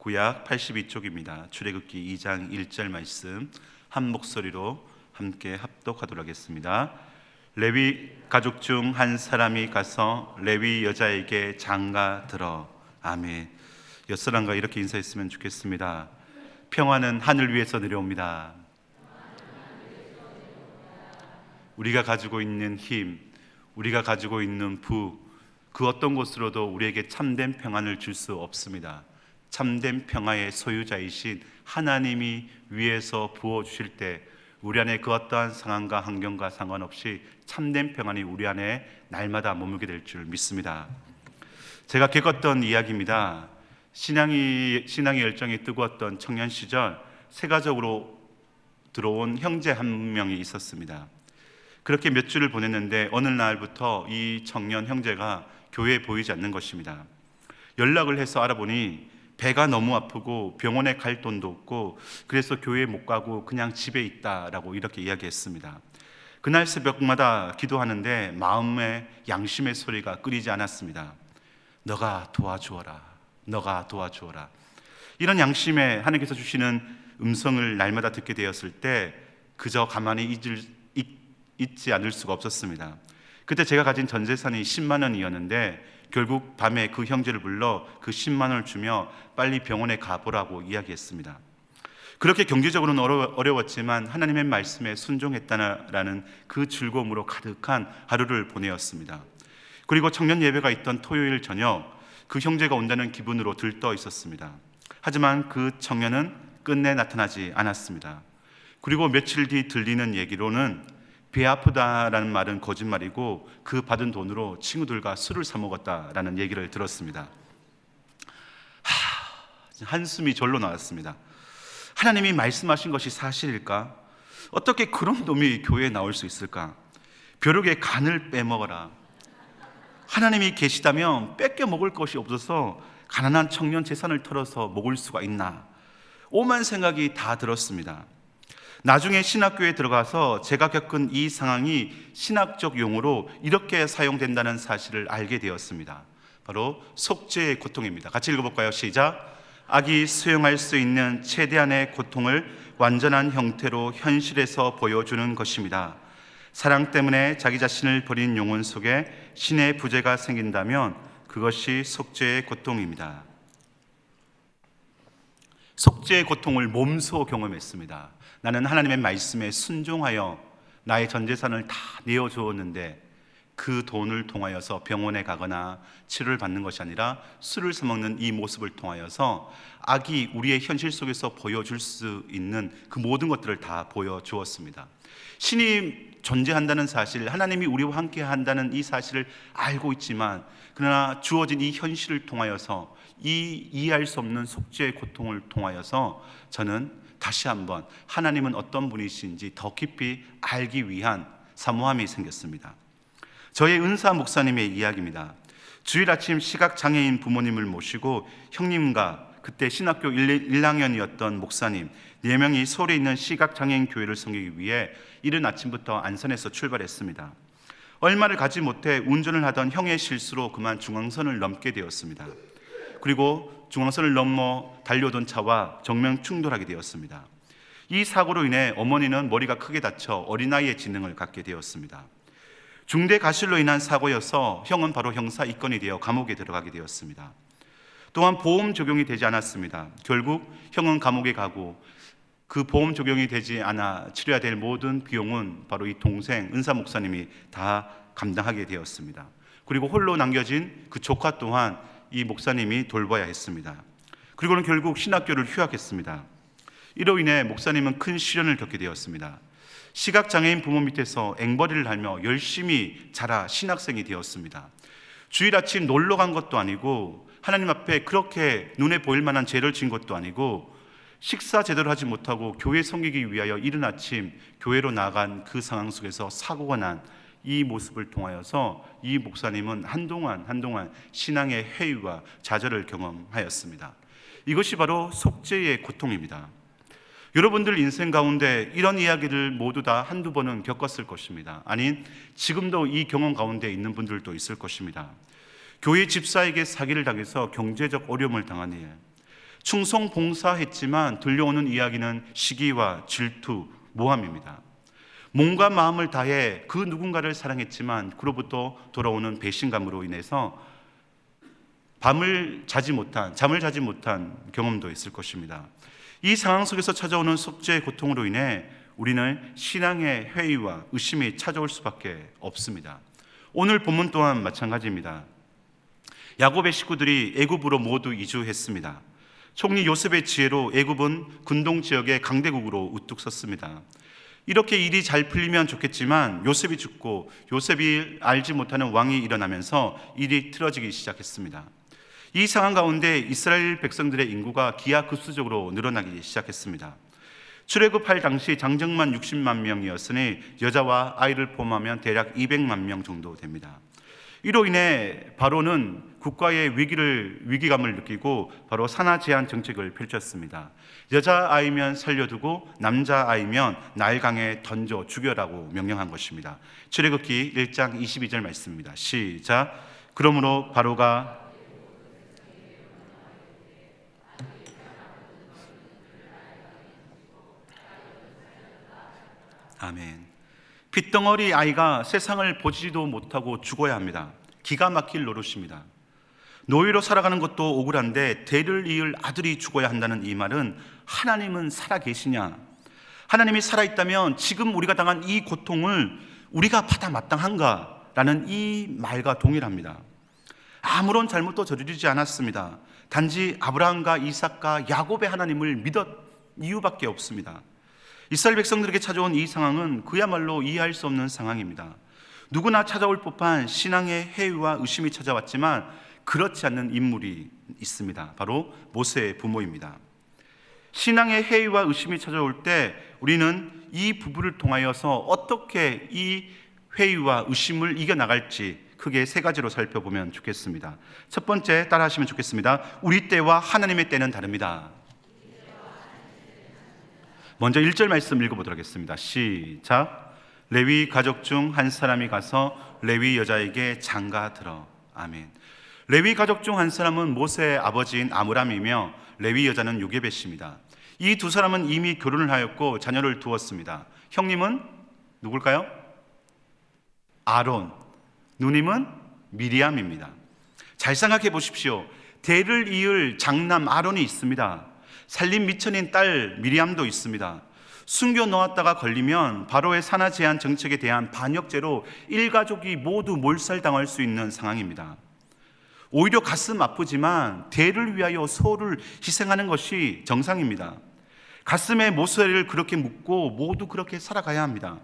구약 82쪽입니다. 출애굽기 2장 1절 말씀 한 목소리로 함께 합독하도록 하겠습니다. 레위 가족 중 한 사람이 가서 레위 여자에게 장가 들어. 아멘. 옆사람과 이렇게 인사했으면 좋겠습니다. 평화는 하늘 위에서 내려옵니다. 우리가 가지고 있는 힘, 우리가 가지고 있는 그 어떤 것으로도 우리에게 참된 평안을 줄 수 없습니다. 참된 평화의 소유자이신 하나님이 위에서 부어주실 때 우리 안에 그 어떠한 상황과 환경과 상관없이 참된 평안이 우리 안에 날마다 머물게 될 줄 믿습니다. 제가 겪었던 이야기입니다. 신앙의 열정이 뜨거웠던 청년 시절 세가족으로 들어온 형제 한 명이 있었습니다. 그렇게 몇 주를 보냈는데 어느 날부터 이 청년 형제가 교회에 보이지 않는 것입니다. 연락을 해서 알아보니 배가 너무 아프고 병원에 갈 돈도 없고 그래서 교회에 못 가고 그냥 집에 있다라고 이렇게 이야기했습니다. 그날 새벽마다 기도하는데 마음에 양심의 소리가 끊이지 않았습니다. 너가 도와주어라, 너가 도와주어라. 이런 양심에 하나님께서 주시는 음성을 날마다 듣게 되었을 때 그저 가만히 잊지 않을 수가 없었습니다. 그때 제가 가진 전 재산이 10만 원이었는데 결국 밤에 그 형제를 불러 그 10만 원을 주며 빨리 병원에 가보라고 이야기했습니다. 그렇게 경제적으로는 어려웠지만 하나님의 말씀에 순종했다라는 그 즐거움으로 가득한 하루를 보내었습니다. 그리고 청년 예배가 있던 토요일 저녁 그 형제가 온다는 기분으로 들떠 있었습니다. 하지만 그 청년은 끝내 나타나지 않았습니다. 그리고 며칠 뒤 들리는 얘기로는 배 아프다라는 말은 거짓말이고 그 받은 돈으로 친구들과 술을 사 먹었다라는 얘기를 들었습니다. 한숨이 절로 나왔습니다. 하나님이 말씀하신 것이 사실일까? 어떻게 그런 놈이 교회에 나올 수 있을까? 벼룩의 간을 빼먹어라. 하나님이 계시다면 뺏겨 먹을 것이 없어서 가난한 청년 재산을 털어서 먹을 수가 있나? 오만 생각이 다 들었습니다. 나중에 신학교에 들어가서 제가 겪은 이 상황이 신학적 용어로 이렇게 사용된다는 사실을 알게 되었습니다. 바로 속죄의 고통입니다. 같이 읽어볼까요? 시작. 악이 수용할 수 있는 최대한의 고통을 완전한 형태로 현실에서 보여주는 것입니다. 사랑 때문에 자기 자신을 버린 영혼 속에 신의 부재가 생긴다면 그것이 속죄의 고통입니다. 속죄의 고통을 몸소 경험했습니다. 나는 하나님의 말씀에 순종하여 나의 전 재산을 다 내어주었는데 그 돈을 통하여서 병원에 가거나 치료를 받는 것이 아니라 술을 사먹는 이 모습을 통하여서 악이 우리의 현실 속에서 보여줄 수 있는 그 모든 것들을 다 보여주었습니다. 신이 존재한다는 사실, 하나님이 우리와 함께 한다는 이 사실을 알고 있지만 그러나 주어진 이 현실을 통하여서 이 이해할 수 없는 속죄의 고통을 통하여서 저는 다시 한번 하나님은 어떤 분이신지 더 깊이 알기 위한 사모함이 생겼습니다. 저의 은사 목사님의 이야기입니다. 주일 아침 시각장애인 부모님을 모시고 형님과 그때 신학교 1학년이었던 목사님 4명이 서울에 있는 시각장애인 교회를 섬기기 위해 이른 아침부터 안산에서 출발했습니다. 얼마를 가지 못해 운전을 하던 형의 실수로 그만 중앙선을 넘게 되었습니다. 그리고 중앙선을 넘어 달려오던 차와 정면 충돌하게 되었습니다. 이 사고로 인해 어머니는 머리가 크게 다쳐 어린아이의 지능을 갖게 되었습니다. 중대 가실로 인한 사고여서 형은 바로 형사 입건이 되어 감옥에 들어가게 되었습니다. 또한 보험 적용이 되지 않았습니다. 결국 형은 감옥에 가고 그 보험 적용이 되지 않아 치러야 될 모든 비용은 바로 이 동생 은사 목사님이 다 감당하게 되었습니다. 그리고 홀로 남겨진 그 조카 또한 이 목사님이 돌봐야 했습니다. 그리고는 결국 신학교를 휴학했습니다. 이로 인해 목사님은 큰 시련을 겪게 되었습니다. 시각장애인 부모 밑에서 앵벌이를 달며 열심히 자라 신학생이 되었습니다. 주일 아침 놀러 간 것도 아니고 하나님 앞에 그렇게 눈에 보일 만한 죄를 지은 것도 아니고 식사 제대로 하지 못하고 교회 섬기기 위하여 이른 아침 교회로 나간 그 상황 속에서 사고가 난 이 모습을 통하여서 이 목사님은 한동안 신앙의 회의와 좌절을 경험하였습니다. 이것이 바로 속죄의 고통입니다. 여러분들 인생 가운데 이런 이야기를 모두 다 한두 번은 겪었을 것입니다. 아닌 지금도 이 경험 가운데 있는 분들도 있을 것입니다. 교회 집사에게 사기를 당해서 경제적 어려움을 당한 일, 충성 봉사했지만 들려오는 이야기는 시기와 질투, 모함입니다. 몸과 마음을 다해 그 누군가를 사랑했지만 그로부터 돌아오는 배신감으로 인해서 잠을 자지 못한 경험도 있을 것입니다. 이 상황 속에서 찾아오는 속죄의 고통으로 인해 우리는 신앙의 회의와 의심이 찾아올 수밖에 없습니다. 오늘 본문 또한 마찬가지입니다. 야곱의 식구들이 애굽으로 모두 이주했습니다. 총리 요셉의 지혜로 애굽은 근동 지역의 강대국으로 우뚝 섰습니다. 이렇게 일이 잘 풀리면 좋겠지만 요셉이 죽고 요셉이 알지 못하는 왕이 일어나면서 일이 틀어지기 시작했습니다. 이 상황 가운데 이스라엘 백성들의 인구가 기하급수적으로 늘어나기 시작했습니다. 출애굽할 당시 장정만 60만 명이었으니 여자와 아이를 포함하면 대략 200만 명 정도 됩니다. 이로 인해 바로는 국가의 위기감을 느끼고 바로 산하 제한 정책을 펼쳤습니다. 여자아이면 살려두고 남자아이면 나일강에 던져 죽여라고 명령한 것입니다. 출애굽기 1장 22절 말씀입니다. 시작. 그러므로 바로가 아멘. 핏덩어리 아이가 세상을 보지도 못하고 죽어야 합니다. 기가 막힐 노릇입니다. 노예로 살아가는 것도 억울한데 대를 이을 아들이 죽어야 한다는 이 말은 하나님은 살아계시냐? 하나님이 살아있다면 지금 우리가 당한 이 고통을 우리가 받아 마땅한가? 라는 이 말과 동일합니다. 아무런 잘못도 저지르지 않았습니다. 단지 아브라함과 이삭과 야곱의 하나님을 믿었 이유밖에 없습니다. 이스라엘 백성들에게 찾아온 이 상황은 그야말로 이해할 수 없는 상황입니다. 누구나 찾아올 법한 신앙의 해유와 의심이 찾아왔지만 그렇지 않는 인물이 있습니다. 바로 모세의 부모입니다. 신앙의 해유와 의심이 찾아올 때 우리는 이 부부를 통하여서 어떻게 이 회의와 의심을 이겨나갈지 크게 세 가지로 살펴보면 좋겠습니다. 첫 번째, 따라하시면 좋겠습니다. 우리 때와 하나님의 때는 다릅니다. 먼저 1절 말씀 읽어보도록 하겠습니다. 시작. 레위 가족 중 한 사람이 가서 레위 여자에게 장가 들어. 아멘. 레위 가족 중 한 사람은 모세의 아버지인 아므람이며 레위 여자는 요게벳입니다. 이 두 사람은 이미 결혼을 하였고 자녀를 두었습니다. 형님은 누굴까요? 아론. 누님은 미리암입니다. 잘 생각해 보십시오. 대를 이을 장남 아론이 있습니다. 살림 미천인 딸 미리암도 있습니다. 숨겨 놓았다가 걸리면 바로의 산하 제한 정책에 대한 반역죄로 일가족이 모두 몰살당할 수 있는 상황입니다. 오히려 가슴 아프지만 대를 위하여 소를 희생하는 것이 정상입니다. 가슴에 모세를 그렇게 묻고 모두 그렇게 살아가야 합니다.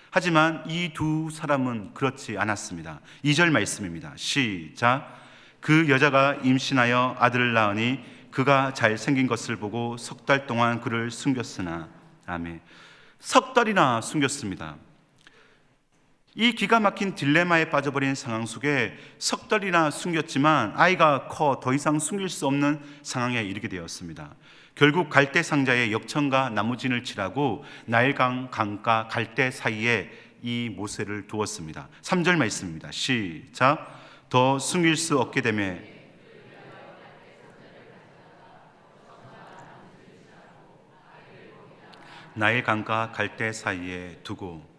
하지만 이 두 사람은 그렇지 않았습니다. 2절 말씀입니다. 시작. 그 여자가 임신하여 아들을 낳으니 그가 잘생긴 것을 보고 석 달 동안 그를 숨겼으나. 아멘. 석 달이나 숨겼습니다. 이 기가 막힌 딜레마에 빠져버린 상황 속에 석 달이나 숨겼지만 아이가 커 더 이상 숨길 수 없는 상황에 이르게 되었습니다. 결국 갈대 상자에 역청과 나무진을 칠하고 나일강 강가 갈대 사이에 이 모세를 두었습니다. 3절 말씀입니다. 시작. 더 숨길 수 없게 되며 나일강과 갈대 사이에 두고.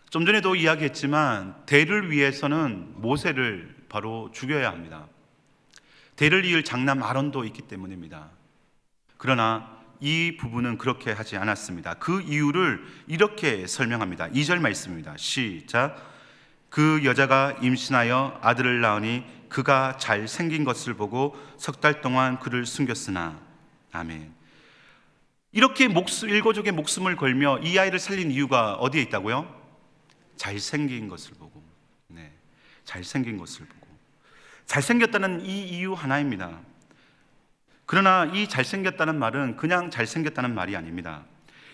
좀 전에도 이야기했지만 대를 위해서는 모세를 바로 죽여야 합니다. 대를 이을 장남 아론도 있기 때문입니다. 그러나 이 부부는 그렇게 하지 않았습니다. 그 이유를 이렇게 설명합니다. 2절 말씀입니다. 시작. 그 여자가 임신하여 아들을 낳으니 그가 잘생긴 것을 보고 석 달 동안 그를 숨겼으나. 아멘. 이렇게 일거족의 목숨을 걸며 이 아이를 살린 이유가 어디에 있다고요? 잘생긴 것을 보고. 네, 잘생긴 것을 보고. 잘생겼다는 이 이유 하나입니다. 그러나 이 잘생겼다는 말은 그냥 잘생겼다는 말이 아닙니다.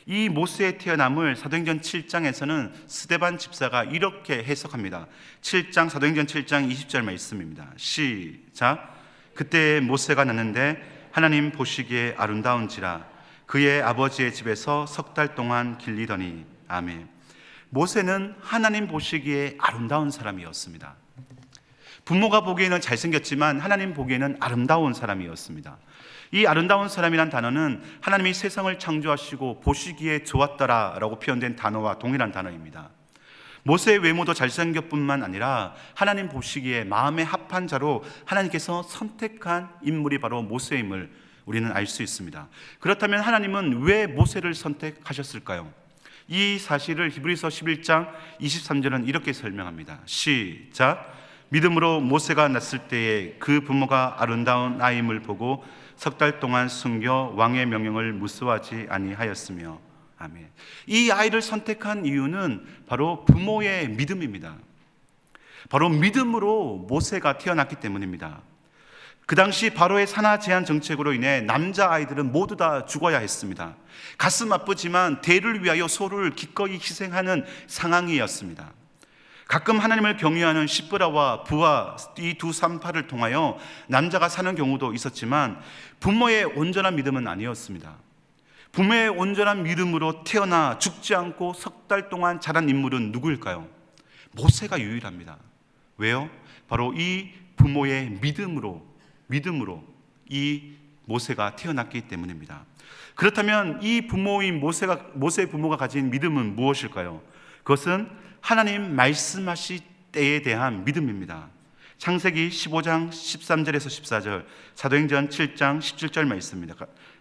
이 모세의 태어남을 사도행전 7장에서는 스데반 집사가 이렇게 해석합니다. 사도행전 7장 20절 말씀입니다. 시작. 그때 모세가 났는데 하나님 보시기에 아름다운지라 그의 아버지의 집에서 석 달 동안 길리더니. 아멘. 모세는 하나님 보시기에 아름다운 사람이었습니다. 부모가 보기에는 잘생겼지만 하나님 보기에는 아름다운 사람이었습니다. 이 아름다운 사람이란 단어는 하나님이 세상을 창조하시고 보시기에 좋았더라라고 표현된 단어와 동일한 단어입니다. 모세의 외모도 잘생겼뿐만 아니라 하나님 보시기에 마음에 합한 자로 하나님께서 선택한 인물이 바로 모세임을 우리는 알 수 있습니다. 그렇다면 하나님은 왜 모세를 선택하셨을까요? 이 사실을 히브리서 11장 23절은 이렇게 설명합니다. 시작. 믿음으로 모세가 났을 때에 그 부모가 아름다운 아임을 보고 석 달 동안 숨겨 왕의 명령을 무수하지 아니하였으며. 아멘. 이 아이를 선택한 이유는 바로 부모의 믿음입니다. 바로 믿음으로 모세가 태어났기 때문입니다. 그 당시 바로의 산하 제한 정책으로 인해 남자아이들은 모두 다 죽어야 했습니다. 가슴 아프지만 대를 위하여 소를 기꺼이 희생하는 상황이었습니다. 가끔 하나님을 경외하는 시브라와 부하 이 두 산파를 통하여 남자가 사는 경우도 있었지만 부모의 온전한 믿음은 아니었습니다. 부모의 온전한 믿음으로 태어나 죽지 않고 석 달 동안 자란 인물은 누구일까요? 모세가 유일합니다. 왜요? 바로 이 부모의 믿음으로 이 모세가 태어났기 때문입니다. 그렇다면 이 부모인 모세의 부모가 가진 믿음은 무엇일까요? 그것은 하나님 말씀하실 때에 대한 믿음입니다. 창세기 15장 13절에서 14절, 사도행전 7장 17절 말씀입니다.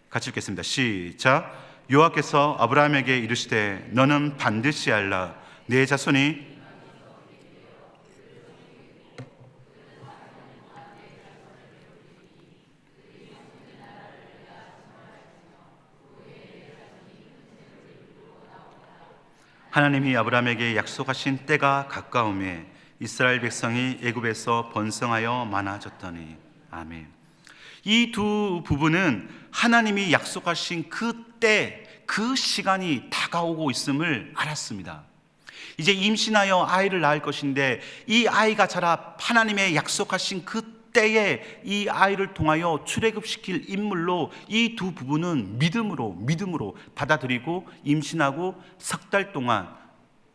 같이 읽겠습니다. 시작. 여호와께서 아브라함에게 이르시되 너는 반드시 알라 내 자손이 하나님이 아브라함에게 약속하신 때가 가까우매 이스라엘 백성이 애굽에서 번성하여 많아졌더니. 아멘. 이 두 부부는 하나님이 약속하신 그 때, 그 시간이 다가오고 있음을 알았습니다. 이제 임신하여 아이를 낳을 것인데 이 아이가 자라 하나님의 약속하신 그 때에 이 아이를 통하여 출애굽시킬 인물로 이 두 부부는 믿음으로 받아들이고 임신하고 석 달 동안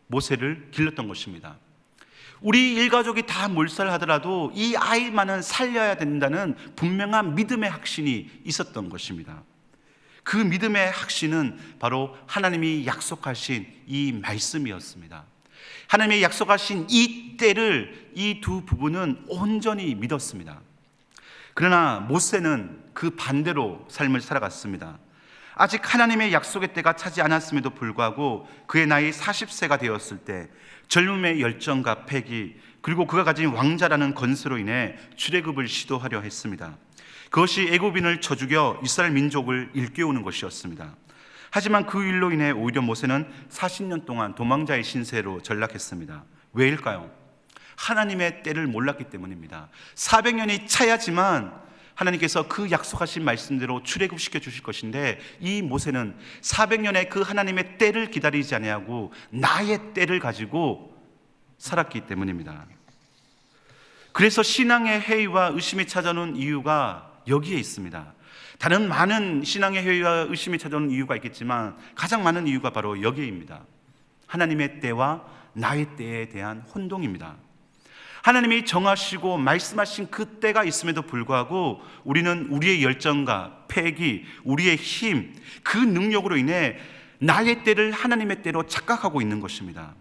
모세를 길렀던 것입니다. 우리 일가족이 다 몰살하더라도 이 아이만은 살려야 된다는 분명한 믿음의 확신이 있었던 것입니다. 그 믿음의 확신은 바로 하나님이 약속하신 이 말씀이었습니다. 하나님이 약속하신 이 때를 이 두 부부는 온전히 믿었습니다. 그러나 모세는 그 반대로 삶을 살아갔습니다. 아직 하나님의 약속의 때가 차지 않았음에도 불구하고 그의 나이 40세가 되었을 때 젊음의 열정과 패기, 그리고 그가 가진 왕자라는 건수로 인해 출애굽을 시도하려 했습니다. 그것이 애굽인을 쳐 죽여 이스라엘 민족을 일깨우는 것이었습니다. 하지만 그 일로 인해 오히려 모세는 40년 동안 도망자의 신세로 전락했습니다. 왜일까요? 하나님의 때를 몰랐기 때문입니다. 400년이 차야지만 하나님께서 그 약속하신 말씀대로 출애굽시켜 주실 것인데 이 모세는 400년의 그 하나님의 때를 기다리지 아니하고 나의 때를 가지고 살았기 때문입니다. 그래서 신앙의 회의와 의심이 찾아오는 이유가 여기에 있습니다. 다른 많은 신앙의 회의와 의심이 찾아오는 이유가 있겠지만 가장 많은 이유가 바로 여기에입니다. 하나님의 때와 나의 때에 대한 혼동입니다. 하나님이 정하시고 말씀하신 그 때가 있음에도 불구하고 우리는 우리의 열정과 패기, 우리의 힘, 그 능력으로 인해 나의 때를 하나님의 때로 착각하고 있는 것입니다.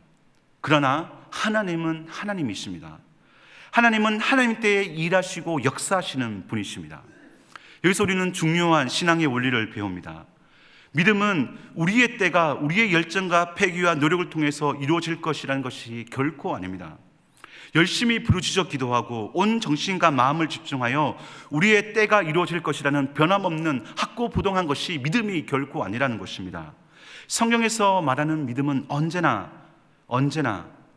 그러나 하나님은 하나님이십니다. 하나님은 하나님 때에 일하시고 역사하시는 분이십니다. 여기서 우리는 중요한 신앙의 원리를 배웁니다. 믿음은 우리의 때가 우리의 열정과 패기와 노력을 통해서 이루어질 것이라는 것이 결코 아닙니다. 열심히 부르짖어 기도하고 온 정신과 마음을 집중하여 우리의 때가 이루어질 것이라는 변함없는 확고부동한 것이 믿음이 결코 아니라는 것입니다. 성경에서 말하는 믿음은 언제나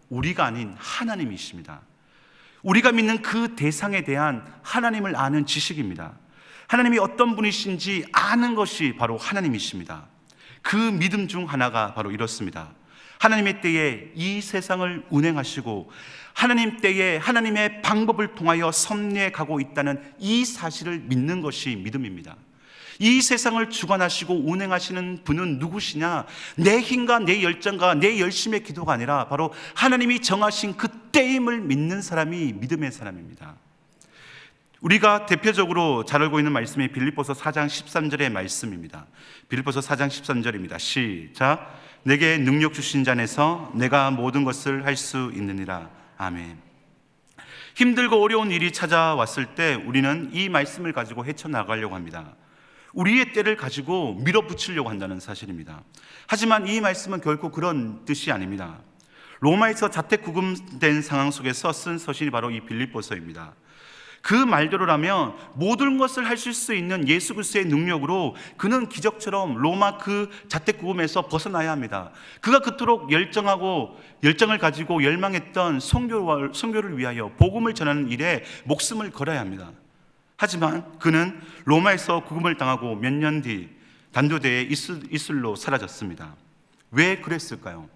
우리가 아닌 하나님이십니다. 우리가 믿는 그 대상에 대한 하나님을 아는 지식입니다. 하나님이 어떤 분이신지 아는 것이 바로 하나님이십니다. 그 믿음 중 하나가 바로 이렇습니다. 하나님의 때에 이 세상을 운행하시고 하나님 때에 하나님의 방법을 통하여 섭리해 가고 있다는 이 사실을 믿는 것이 믿음입니다. 이 세상을 주관하시고 운행하시는 분은 누구시냐? 내 힘과 내 열정과 내 열심의 기도가 아니라 바로 하나님이 정하신 그 때임을 믿는 사람이 믿음의 사람입니다. 우리가 대표적으로 잘 알고 있는 말씀이 빌립보서 4장 13절의 말씀입니다. 빌립보서 4장 13절입니다. 시작. 내게 능력 주신 자 안에서 내가 모든 것을 할 수 있느니라. 아멘. 힘들고 어려운 일이 찾아왔을 때 우리는 이 말씀을 가지고 헤쳐나가려고 합니다. 우리의 때를 가지고 밀어붙이려고 한다는 사실입니다. 하지만 이 말씀은 결코 그런 뜻이 아닙니다. 로마에서 자택구금된 상황 속에서 쓴 서신이 바로 이 빌립보서입니다. 그 말대로라면 모든 것을 하실 수 있는 예수 그리스도의 능력으로 그는 기적처럼 로마 그 자택구금에서 벗어나야 합니다. 그가 그토록 열정을 가지고 열망했던 선교를 위하여 복음을 전하는 일에 목숨을 걸어야 합니다. 하지만 그는 로마에서 구금을 당하고 몇 년 뒤 단도대에 이슬로 사라졌습니다. 왜 그랬을까요?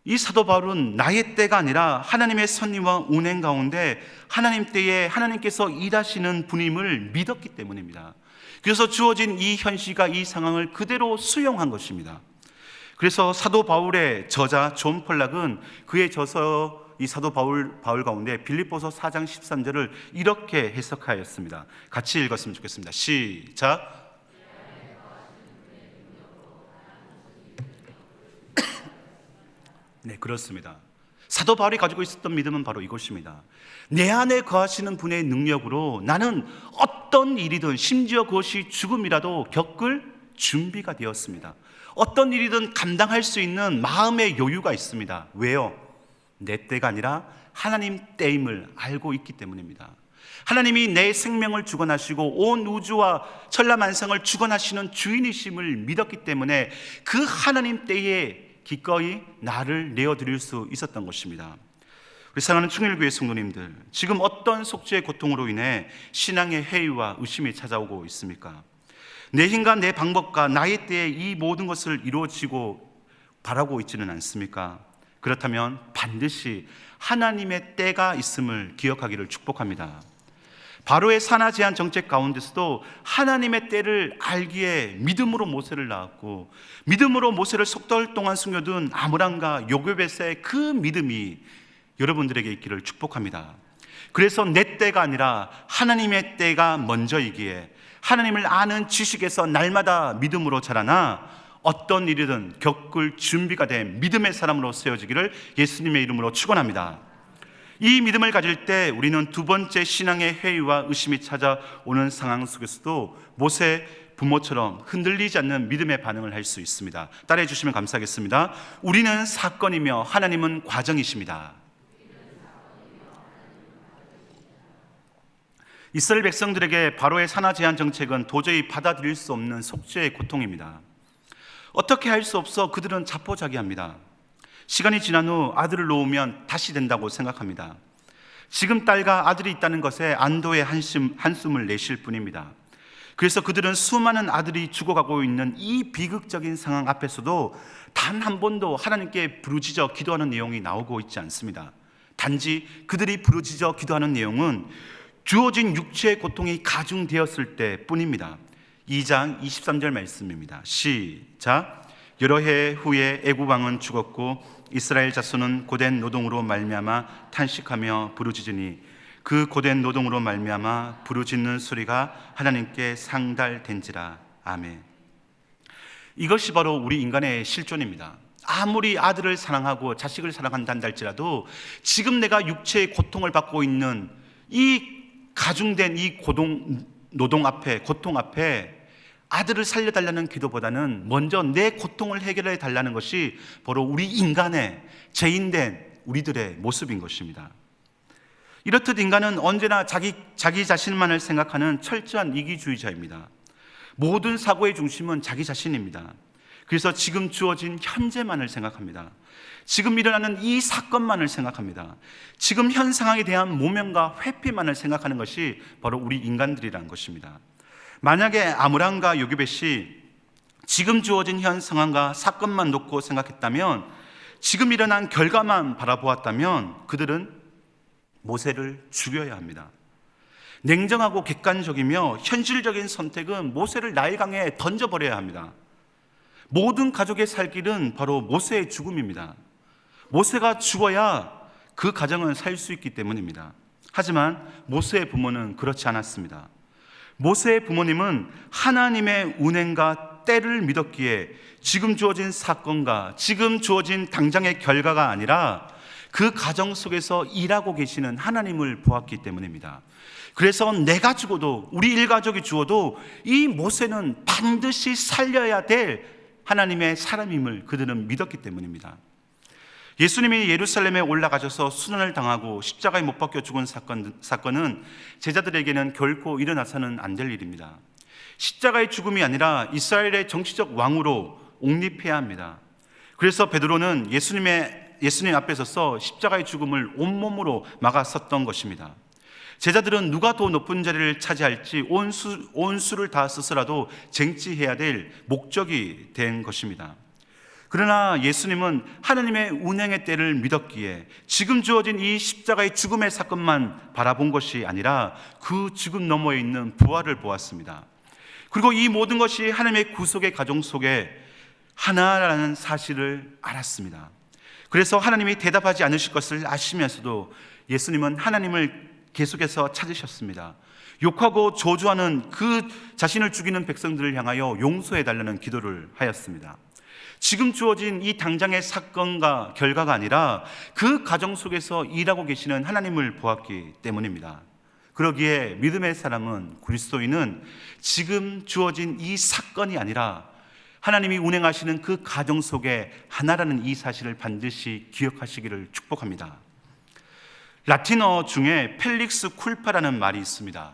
이 사도 바울은 나의 때가 아니라 하나님의 선임과 운행 가운데 하나님 때에 하나님께서 일하시는 분임을 믿었기 때문입니다. 그래서 주어진 이 현실과 이 상황을 그대로 수용한 것입니다. 그래서 사도 바울의 저자 존 폴락은 그의 저서 이 사도 바울 가운데 빌립보서 4장 13절을 이렇게 해석하였습니다. 같이 읽었으면 좋겠습니다. 시작. 네, 그렇습니다. 사도 바울이 가지고 있었던 믿음은 바로 이것입니다. 내 안에 거하시는 분의 능력으로 나는 어떤 일이든 심지어 그것이 죽음이라도 겪을 준비가 되었습니다. 어떤 일이든 감당할 수 있는 마음의 여유가 있습니다. 왜요? 내 때가 아니라 하나님 때임을 알고 있기 때문입니다. 하나님이 내 생명을 주관하시고 온 우주와 천하만상을 주관하시는 주인이심을 믿었기 때문에 그 하나님 때에 기꺼이 나를 내어드릴 수 있었던 것입니다. 우리 사랑하는 충일교회 성도님들, 지금 어떤 속죄의 고통으로 인해 신앙의 회의와 의심이 찾아오고 있습니까? 내 힘과 내 방법과 나의 때에 이 모든 것을 이루어지고 바라고 있지는 않습니까? 그렇다면 반드시 하나님의 때가 있음을 기억하기를 축복합니다. 바로의 산하 제한 정책 가운데서도 하나님의 때를 알기에 믿음으로 모세를 낳았고 믿음으로 모세를 석 달 동안 숨겨둔 아므람과 요게벳의 그 믿음이 여러분들에게 있기를 축복합니다. 그래서 내 때가 아니라 하나님의 때가 먼저이기에 하나님을 아는 지식에서 날마다 믿음으로 자라나 어떤 일이든 겪을 준비가 된 믿음의 사람으로 세워지기를 예수님의 이름으로 축원합니다. 이 믿음을 가질 때 우리는 두 번째 신앙의 회의와 의심이 찾아오는 상황 속에서도 모세 부모처럼 흔들리지 않는 믿음의 반응을 할 수 있습니다. 따라해 주시면 감사하겠습니다. 우리는 사건이며 하나님은 과정이십니다. 이스라엘 백성들에게 바로의 산하 제한 정책은 도저히 받아들일 수 없는 속죄의 고통입니다. 어떻게 할 수 없어 그들은 자포자기합니다. 시간이 지난 후 아들을 놓으면 다시 된다고 생각합니다. 지금 딸과 아들이 있다는 것에 안도의 한숨을 내쉴 뿐입니다. 그래서 그들은 수많은 아들이 죽어가고 있는 이 비극적인 상황 앞에서도 단 한 번도 하나님께 부르짖어 기도하는 내용이 나오고 있지 않습니다. 단지 그들이 부르짖어 기도하는 내용은 주어진 육체의 고통이 가중되었을 때 뿐입니다. 2장 23절 말씀입니다. 시작. 여러 해 후에 애굽 왕은 죽었고 이스라엘 자손은 고된 노동으로 말미암아 탄식하며 부르짖으니 그 고된 노동으로 말미암아 부르짖는 소리가 하나님께 상달된지라. 아멘. 이것이 바로 우리 인간의 실존입니다. 아무리 아들을 사랑하고 자식을 사랑한다 할지라도 지금 내가 육체의 고통을 받고 있는 이 가중된 이 노동 앞에, 고통 앞에 아들을 살려달라는 기도보다는 먼저 내 고통을 해결해 달라는 것이 바로 우리 인간의 죄인된 우리들의 모습인 것입니다. 이렇듯 인간은 언제나 자기 자신만을 생각하는 철저한 이기주의자입니다. 모든 사고의 중심은 자기 자신입니다. 그래서 지금 주어진 현재만을 생각합니다. 지금 일어나는 이 사건만을 생각합니다. 지금 현 상황에 대한 모면과 회피만을 생각하는 것이 바로 우리 인간들이라는 것입니다. 만약에 아므람과 요게벳이 지금 주어진 현 상황과 사건만 놓고 생각했다면, 지금 일어난 결과만 바라보았다면 그들은 모세를 죽여야 합니다. 냉정하고 객관적이며 현실적인 선택은 모세를 나일강에 던져버려야 합니다. 모든 가족의 살 길은 바로 모세의 죽음입니다. 모세가 죽어야 그 가정은 살 수 있기 때문입니다. 하지만 모세의 부모는 그렇지 않았습니다. 모세의 부모님은 하나님의 운행과 때를 믿었기에 지금 주어진 사건과 지금 주어진 당장의 결과가 아니라 그 가정 속에서 일하고 계시는 하나님을 보았기 때문입니다. 그래서 내가 죽어도, 우리 일가족이 죽어도 이 모세는 반드시 살려야 될 하나님의 사람임을 그들은 믿었기 때문입니다. 예수님이 예루살렘에 올라가셔서 순환을 당하고 십자가에 못 박혀 죽은 사건은 제자들에게는 결코 일어나서는 안 될 일입니다. 십자가의 죽음이 아니라 이스라엘의 정치적 왕으로 옹립해야 합니다. 그래서 베드로는 예수님 앞에 서서 십자가의 죽음을 온몸으로 막았었던 것입니다. 제자들은 누가 더 높은 자리를 차지할지 온 수를 다 써서라도 쟁취해야 될 목적이 된 것입니다. 그러나 예수님은 하나님의 운행의 때를 믿었기에 지금 주어진 이 십자가의 죽음의 사건만 바라본 것이 아니라 그 죽음 너머에 있는 부활을 보았습니다. 그리고 이 모든 것이 하나님의 구속의 가정 속에 하나라는 사실을 알았습니다. 그래서 하나님이 대답하지 않으실 것을 아시면서도 예수님은 하나님을 계속해서 찾으셨습니다. 욕하고 저주하는 그 자신을 죽이는 백성들을 향하여 용서해달라는 기도를 하였습니다. 지금 주어진 이 당장의 사건과 결과가 아니라 그 가정 속에서 일하고 계시는 하나님을 보았기 때문입니다. 그러기에 믿음의 사람은, 그리스도인은 지금 주어진 이 사건이 아니라 하나님이 운행하시는 그 가정 속에 하나라는 이 사실을 반드시 기억하시기를 축복합니다. 라틴어 중에 펠릭스 쿨파라는 말이 있습니다.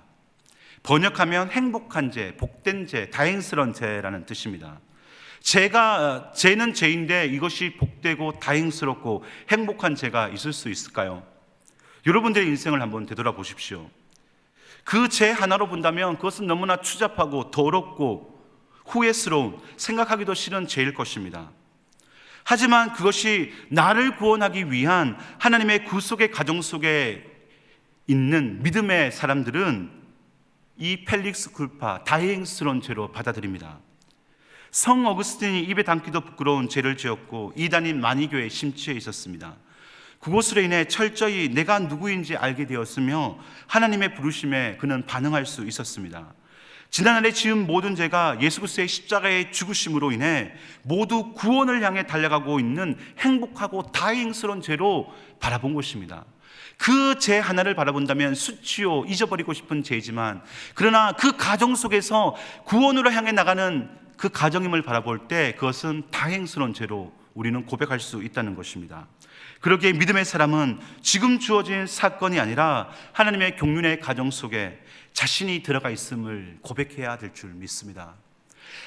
번역하면 행복한 재, 복된 재, 다행스러운 재라는 뜻입니다. 죄는 죄인데 이것이 복되고 다행스럽고 행복한 죄가 있을 수 있을까요? 여러분들의 인생을 한번 되돌아보십시오. 그 죄 하나로 본다면 그것은 너무나 추잡하고 더럽고 후회스러운, 생각하기도 싫은 죄일 것입니다. 하지만 그것이 나를 구원하기 위한 하나님의 구속의 가정 속에 있는 믿음의 사람들은 이 펠릭스 쿨파, 다행스러운 죄로 받아들입니다. 성 어거스틴이 입에 담기도 부끄러운 죄를 지었고 이단인 마니교에 심취해 있었습니다. 그것으로 인해 철저히 내가 누구인지 알게 되었으며 하나님의 부르심에 그는 반응할 수 있었습니다. 지난날에 지은 모든 죄가 예수 그리스도의 십자가의 죽으심으로 인해 모두 구원을 향해 달려가고 있는 행복하고 다행스러운 죄로 바라본 것입니다. 그 죄 하나를 바라본다면 수치요, 잊어버리고 싶은 죄이지만, 그러나 그 가정 속에서 구원으로 향해 나가는 그 가정임을 바라볼 때 그것은 다행스러운 죄로 우리는 고백할 수 있다는 것입니다. 그러기에 믿음의 사람은 지금 주어진 사건이 아니라 하나님의 경륜의 가정 속에 자신이 들어가 있음을 고백해야 될 줄 믿습니다.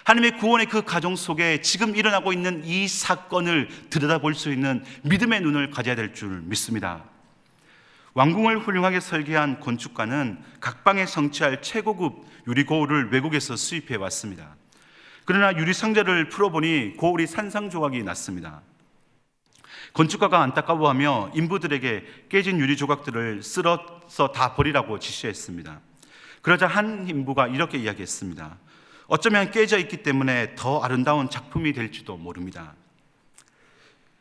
하나님의 구원의 그 가정 속에 지금 일어나고 있는 이 사건을 들여다볼 수 있는 믿음의 눈을 가져야 될 줄 믿습니다. 왕궁을 훌륭하게 설계한 건축가는 각방에 성취할 최고급 유리 거울을 외국에서 수입해 왔습니다. 그러나 유리 상자를 풀어보니 거울이 산산조각이 났습니다. 건축가가 안타까워하며 인부들에게 깨진 유리 조각들을 쓸어서 다 버리라고 지시했습니다. 그러자 한 인부가 이렇게 이야기했습니다. 어쩌면 깨져 있기 때문에 더 아름다운 작품이 될지도 모릅니다.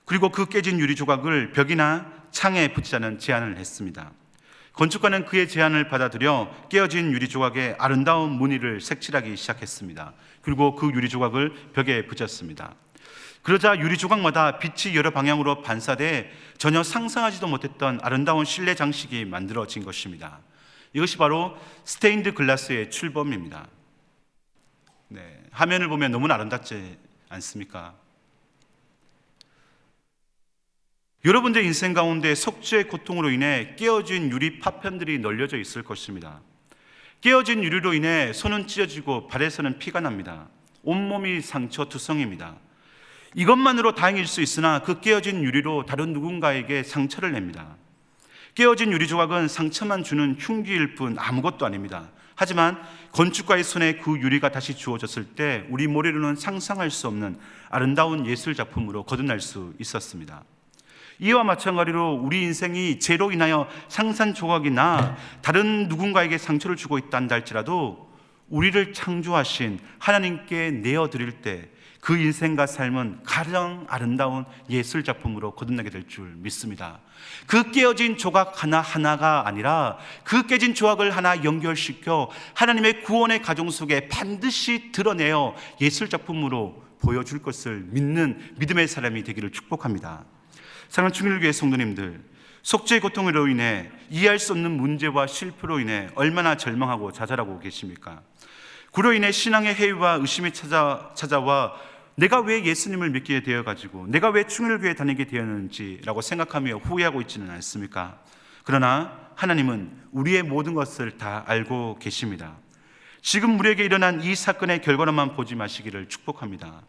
그리고 그 깨진 유리 조각을 벽이나 창에 붙이자는 제안을 했습니다. 건축가는 그의 제안을 받아들여 깨어진 유리 조각에 아름다운 무늬를 색칠하기 시작했습니다. 그리고 그 유리 조각을 벽에 붙였습니다. 그러자 유리 조각마다 빛이 여러 방향으로 반사돼 전혀 상상하지도 못했던 아름다운 실내 장식이 만들어진 것입니다. 이것이 바로 스테인드 글라스의 출범입니다. 화면을 보면 너무나 아름답지 않습니까? 여러분들 인생 가운데 속죄의 고통으로 인해 깨어진 유리 파편들이 널려져 있을 것입니다. 깨어진 유리로 인해 손은 찢어지고 발에서는 피가 납니다. 온몸이 상처투성입니다. 이것만으로 다행일 수 있으나 그 깨어진 유리로 다른 누군가에게 상처를 냅니다. 깨어진 유리 조각은 상처만 주는 흉기일 뿐 아무것도 아닙니다. 하지만 건축가의 손에 그 유리가 다시 주어졌을 때 우리 머리로는 상상할 수 없는 아름다운 예술 작품으로 거듭날 수 있었습니다. 이와 마찬가지로 우리 인생이 죄로 인하여 상산조각이나 다른 누군가에게 상처를 주고 있다 할지라도 우리를 창조하신 하나님께 내어드릴 때 그 인생과 삶은 가장 아름다운 예술 작품으로 거듭나게 될 줄 믿습니다. 그 깨어진 조각 하나하나가 아니라 그 깨진 조각을 하나 연결시켜 하나님의 구원의 가정 속에 반드시 드러내어 예술 작품으로 보여줄 것을 믿는 믿음의 사람이 되기를 축복합니다. 사랑하는 충일교회 성도님들, 속죄의 고통으로 인해 이해할 수 없는 문제와 실패로 인해 얼마나 절망하고 좌절하고 계십니까? 그로 인해 신앙의 해이와 의심이 찾아와 내가 왜 예수님을 믿게 되어가지고 내가 왜 충일교회 다니게 되었는지라고 생각하며 후회하고 있지는 않습니까? 그러나 하나님은 우리의 모든 것을 다 알고 계십니다. 지금 우리에게 일어난 이 사건의 결과로만 보지 마시기를 축복합니다.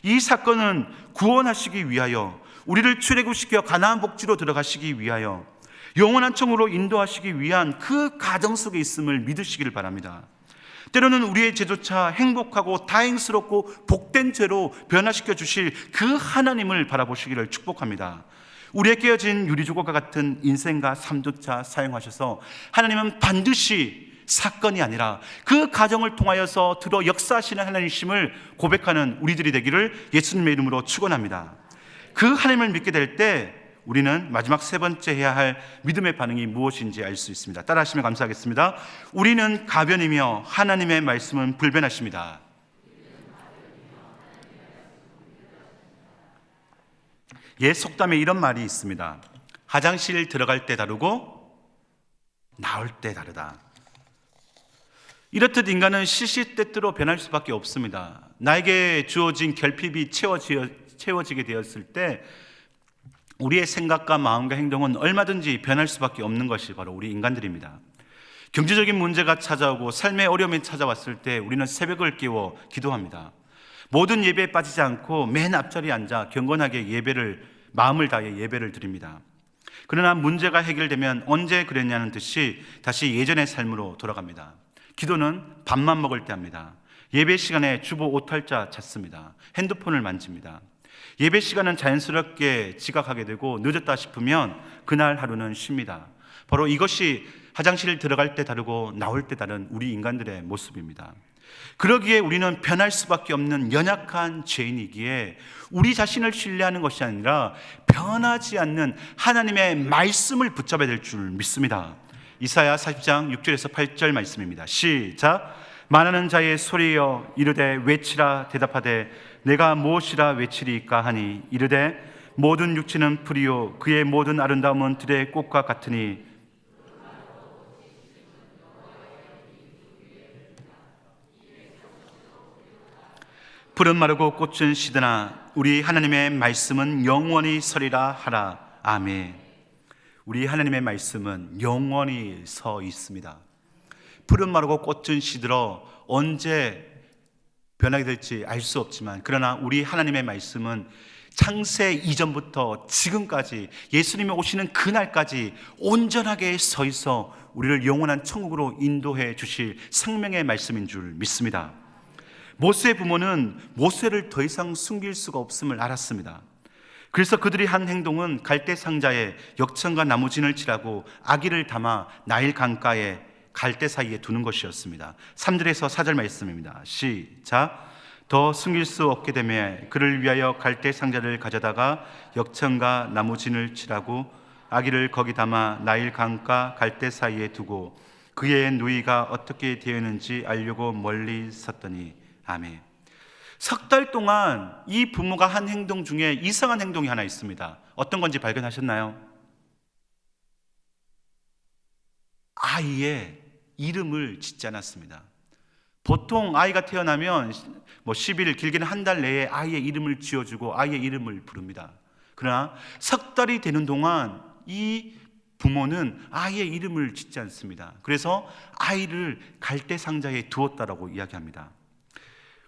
이 사건은 구원하시기 위하여, 우리를 출애굽시켜 가나안 복지로 들어가시기 위하여, 영원한 청으로 인도하시기 위한 그 가정 속에 있음을 믿으시기를 바랍니다. 때로는 우리의 죄조차 행복하고 다행스럽고 복된 죄로 변화시켜 주실 그 하나님을 바라보시기를 축복합니다. 우리의 깨어진 유리조각과 같은 인생과 삶조차 사용하셔서 하나님은 반드시 사건이 아니라 그 가정을 통하여서 들어 역사하시는 하나님이심을 고백하는 우리들이 되기를 예수님의 이름으로 축원합니다. 그 하나님을 믿게 될 때 우리는 마지막 세 번째 해야 할 믿음의 반응이 무엇인지 알 수 있습니다. 따라 하시면 감사하겠습니다. 우리는 가변이며 하나님의 말씀은 불변하십니다. 옛 속담에 이런 말이 있습니다. 화장실 들어갈 때 다르고 나올 때 다르다. 이렇듯 인간은 시시때때로 변할 수밖에 없습니다. 나에게 주어진 결핍이 채워지게 되었을 때 우리의 생각과 마음과 행동은 얼마든지 변할 수밖에 없는 것이 바로 우리 인간들입니다. 경제적인 문제가 찾아오고 삶의 어려움이 찾아왔을 때 우리는 새벽을 깨워 기도합니다. 모든 예배에 빠지지 않고 맨 앞자리에 앉아 경건하게 마음을 다해 예배를 드립니다. 그러나 문제가 해결되면 언제 그랬냐는 듯이 다시 예전의 삶으로 돌아갑니다. 기도는 밥만 먹을 때 합니다. 예배 시간에 주보 오탈자 찾습니다. 핸드폰을 만집니다. 예배 시간은 자연스럽게 지각하게 되고 늦었다 싶으면 그날 하루는 쉽니다. 바로 이것이 화장실 들어갈 때 다르고 나올 때 다른 우리 인간들의 모습입니다. 그러기에 우리는 변할 수밖에 없는 연약한 죄인이기에 우리 자신을 신뢰하는 것이 아니라 변하지 않는 하나님의 말씀을 붙잡아야 될 줄 믿습니다. 이사야 40장 6절에서 8절 말씀입니다. 시작. 말하는 자의 소리여 이르되 외치라 대답하되 내가 무엇이라 외치리까 하니 이르되 모든 육체는 풀이요 그의 모든 아름다움은 들의 꽃과 같으니 푸른 마르고 꽃은 시드나 우리 하나님의 말씀은 영원히 서리라 하라. 아멘. 우리 하나님의 말씀은 영원히 서 있습니다. 푸른 마르고 꽃은 시들어 언제 변하게 될지 알 수 없지만 그러나 우리 하나님의 말씀은 창세 이전부터 지금까지 예수님이 오시는 그날까지 온전하게 서 있어 우리를 영원한 천국으로 인도해 주실 생명의 말씀인 줄 믿습니다. 모세의 부모는 모세를 더 이상 숨길 수가 없음을 알았습니다. 그래서 그들이 한 행동은 갈대 상자에 역청과 나무진을 칠하고 아기를 담아 나일 강가에 갈대 사이에 두는 것이었습니다. 3절에서 4절 말씀입니다. 시작. 더 숨길 수 없게 되며 그를 위하여 갈대 상자를 가져다가 역청과 나무진을 칠하고 아기를 거기 담아 나일 강가 갈대 사이에 두고 그의 누이가 어떻게 되었는지 알려고 멀리 섰더니 아멘. 석 달 동안 이 부모가 한 행동 중에 이상한 행동이 하나 있습니다. 어떤 건지 발견하셨나요? 아이의 이름을 짓지 않았습니다. 보통 아이가 태어나면 10일 길게는 한 달 내에 아이의 이름을 지어주고 아이의 이름을 부릅니다. 그러나 석 달이 되는 동안 이 부모는 아이의 이름을 짓지 않습니다. 그래서 아이를 갈대 상자에 두었다라고 이야기합니다.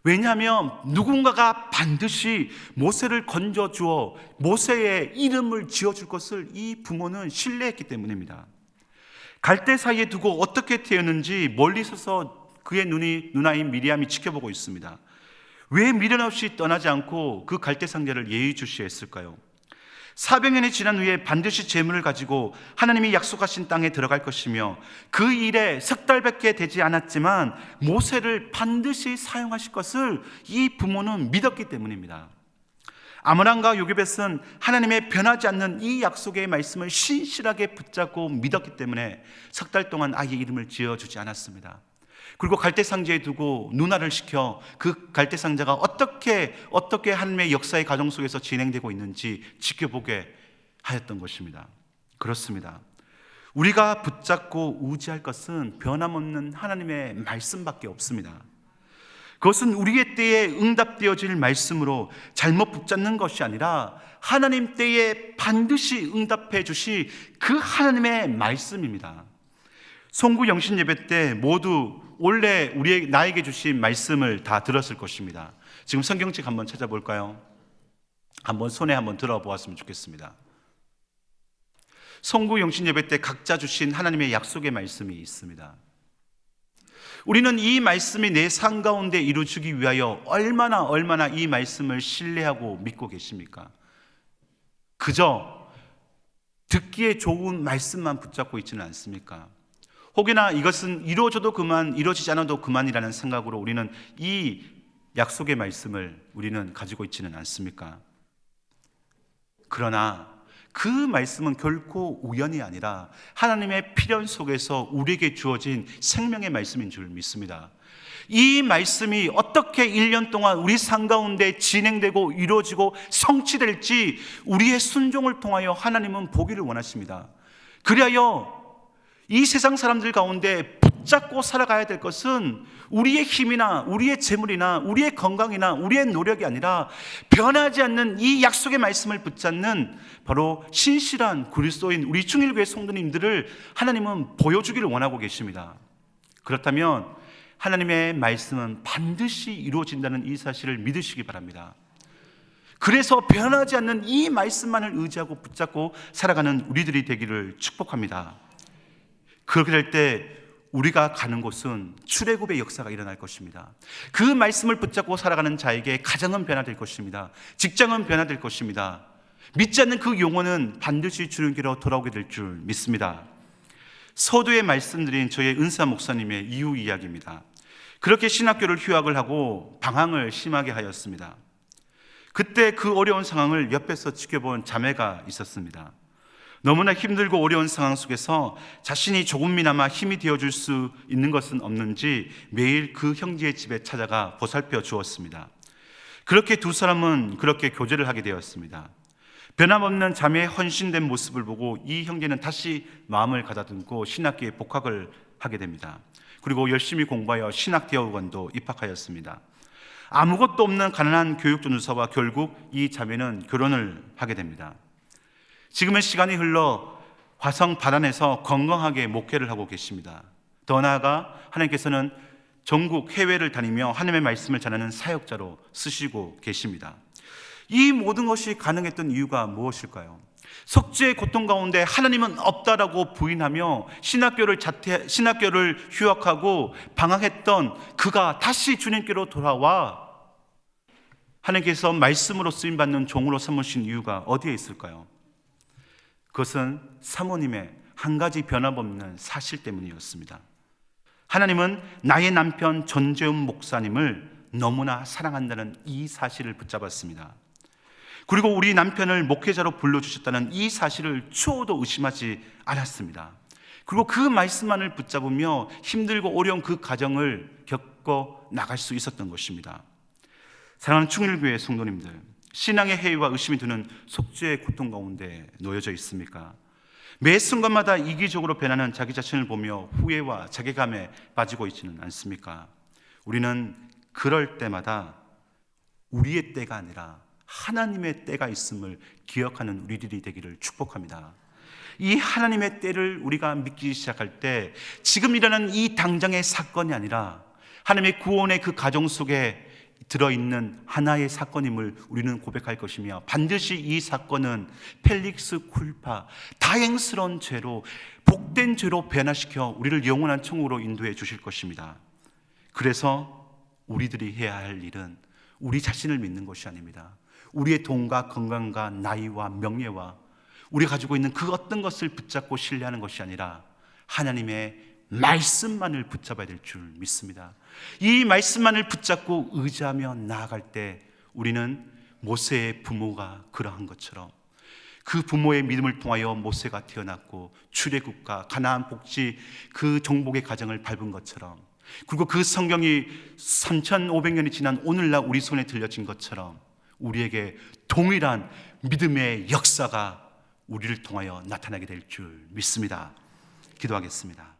왜냐하면 누군가가 반드시 모세를 건져주어 모세의 이름을 지어줄 것을 이 부모는 신뢰했기 때문입니다. 갈대 사이에 두고 어떻게 태었는지 멀리 서서 그의 누나인 미리암이 지켜보고 있습니다. 왜 미련 없이 떠나지 않고 그 갈대 상자를 예의주시했을까요? 400년이 지난 후에 반드시 재물을 가지고 하나님이 약속하신 땅에 들어갈 것이며 그 일에 석 달밖에 되지 않았지만 모세를 반드시 사용하실 것을 이 부모는 믿었기 때문입니다. 아므람과 요게벳은 하나님의 변하지 않는 이 약속의 말씀을 신실하게 붙잡고 믿었기 때문에 석 달 동안 아이의 이름을 지어주지 않았습니다. 그리고 갈대상자에 두고 누나를 시켜 그 갈대상자가 어떻게 하나님의 역사의 과정 속에서 진행되고 있는지 지켜보게 하였던 것입니다. 그렇습니다. 우리가 붙잡고 의지할 것은 변함없는 하나님의 말씀밖에 없습니다. 그것은 우리의 때에 응답되어질 말씀으로 잘못 붙잡는 것이 아니라 하나님 때에 반드시 응답해 주실 그 하나님의 말씀입니다. 송구 영신 예배 때 모두 원래 나에게 주신 말씀을 다 들었을 것입니다. 지금 성경책 한번 찾아볼까요? 한번 손에 한번 들어보았으면 좋겠습니다. 송구 영신 예배 때 각자 주신 하나님의 약속의 말씀이 있습니다. 우리는 이 말씀이 내 삶 가운데 이루어지기 위하여 얼마나 이 말씀을 신뢰하고 믿고 계십니까? 그저 듣기에 좋은 말씀만 붙잡고 있지는 않습니까? 혹여나 이것은 이루어져도 그만, 이루어지지 않아도 그만이라는 생각으로 우리는 이 약속의 말씀을 우리는 가지고 있지는 않습니까? 그러나 그 말씀은 결코 우연이 아니라 하나님의 필연 속에서 우리에게 주어진 생명의 말씀인 줄 믿습니다. 이 말씀이 어떻게 1년 동안 우리 삶 가운데 진행되고 이루어지고 성취될지 우리의 순종을 통하여 하나님은 보기를 원하십니다. 그리하여 이 세상 사람들 가운데 붙잡고 살아가야 될 것은 우리의 힘이나 우리의 재물이나 우리의 건강이나 우리의 노력이 아니라 변하지 않는 이 약속의 말씀을 붙잡는 바로 신실한 그리스도인 우리 충일교회 성도님들을 하나님은 보여주기를 원하고 계십니다. 그렇다면 하나님의 말씀은 반드시 이루어진다는 이 사실을 믿으시기 바랍니다. 그래서 변하지 않는 이 말씀만을 의지하고 붙잡고 살아가는 우리들이 되기를 축복합니다. 그렇게 될 때 우리가 가는 곳은 출애굽의 역사가 일어날 것입니다. 그 말씀을 붙잡고 살아가는 자에게 가정은 변화될 것입니다. 직장은 변화될 것입니다. 믿지 않는 그 영혼은 반드시 주님께로 돌아오게 될 줄 믿습니다. 서두에 말씀드린 저의 은사 목사님의 이후 이야기입니다. 그렇게 신학교를 휴학을 하고 방황을 심하게 하였습니다. 그때 그 어려운 상황을 옆에서 지켜본 자매가 있었습니다. 너무나 힘들고 어려운 상황 속에서 자신이 조금이나마 힘이 되어줄 수 있는 것은 없는지 매일 그 형제의 집에 찾아가 보살펴 주었습니다. 그렇게 두 사람은 그렇게 교제를 하게 되었습니다. 변함없는 자매의 헌신된 모습을 보고 이 형제는 다시 마음을 가다듬고 신학교에 복학을 하게 됩니다. 그리고 열심히 공부하여 신학대학원도 입학하였습니다. 아무것도 없는 가난한 교육전도사와 결국 이 자매는 결혼을 하게 됩니다. 지금은 시간이 흘러 화성 바단에서 건강하게 목회를 하고 계십니다. 더 나아가 하나님께서는 전국 해외를 다니며 하나님의 말씀을 전하는 사역자로 쓰시고 계십니다. 이 모든 것이 가능했던 이유가 무엇일까요? 속죄의 고통 가운데 하나님은 없다라고 부인하며 신학교를 휴학하고 방황했던 그가 다시 주님께로 돌아와 하나님께서 말씀으로 쓰임받는 종으로 삼으신 이유가 어디에 있을까요? 그것은 사모님의 한 가지 변함없는 사실 때문이었습니다. 하나님은 나의 남편 전재훈 목사님을 너무나 사랑한다는 이 사실을 붙잡았습니다. 그리고 우리 남편을 목회자로 불러주셨다는 이 사실을 추호도 의심하지 않았습니다. 그리고 그 말씀만을 붙잡으며 힘들고 어려운 그 과정을 겪어 나갈 수 있었던 것입니다. 사랑하는 충일교회 성도님들, 신앙의 해이와 의심이 드는 속죄의 고통 가운데 놓여져 있습니까? 매 순간마다 이기적으로 변하는 자기 자신을 보며 후회와 자괴감에 빠지고 있지는 않습니까? 우리는 그럴 때마다 우리의 때가 아니라 하나님의 때가 있음을 기억하는 우리들이 되기를 축복합니다. 이 하나님의 때를 우리가 믿기 시작할 때 지금 일어나는 이 당장의 사건이 아니라 하나님의 구원의 그 가정 속에 들어있는 하나의 사건임을 우리는 고백할 것이며 반드시 이 사건은 펠릭스 쿨파, 다행스러운 죄로, 복된 죄로 변화시켜 우리를 영원한 천국으로 인도해 주실 것입니다. 그래서 우리들이 해야 할 일은 우리 자신을 믿는 것이 아닙니다. 우리의 돈과 건강과 나이와 명예와 우리가 가지고 있는 그 어떤 것을 붙잡고 신뢰하는 것이 아니라 하나님의 말씀만을 붙잡아야 될 줄 믿습니다. 이 말씀만을 붙잡고 의지하며 나아갈 때 우리는 모세의 부모가 그러한 것처럼 그 부모의 믿음을 통하여 모세가 태어났고 출애굽과 가나안 복지 그 정복의 가정을 밟은 것처럼, 그리고 그 성경이 3,500년이 지난 오늘날 우리 손에 들려진 것처럼 우리에게 동일한 믿음의 역사가 우리를 통하여 나타나게 될 줄 믿습니다. 기도하겠습니다.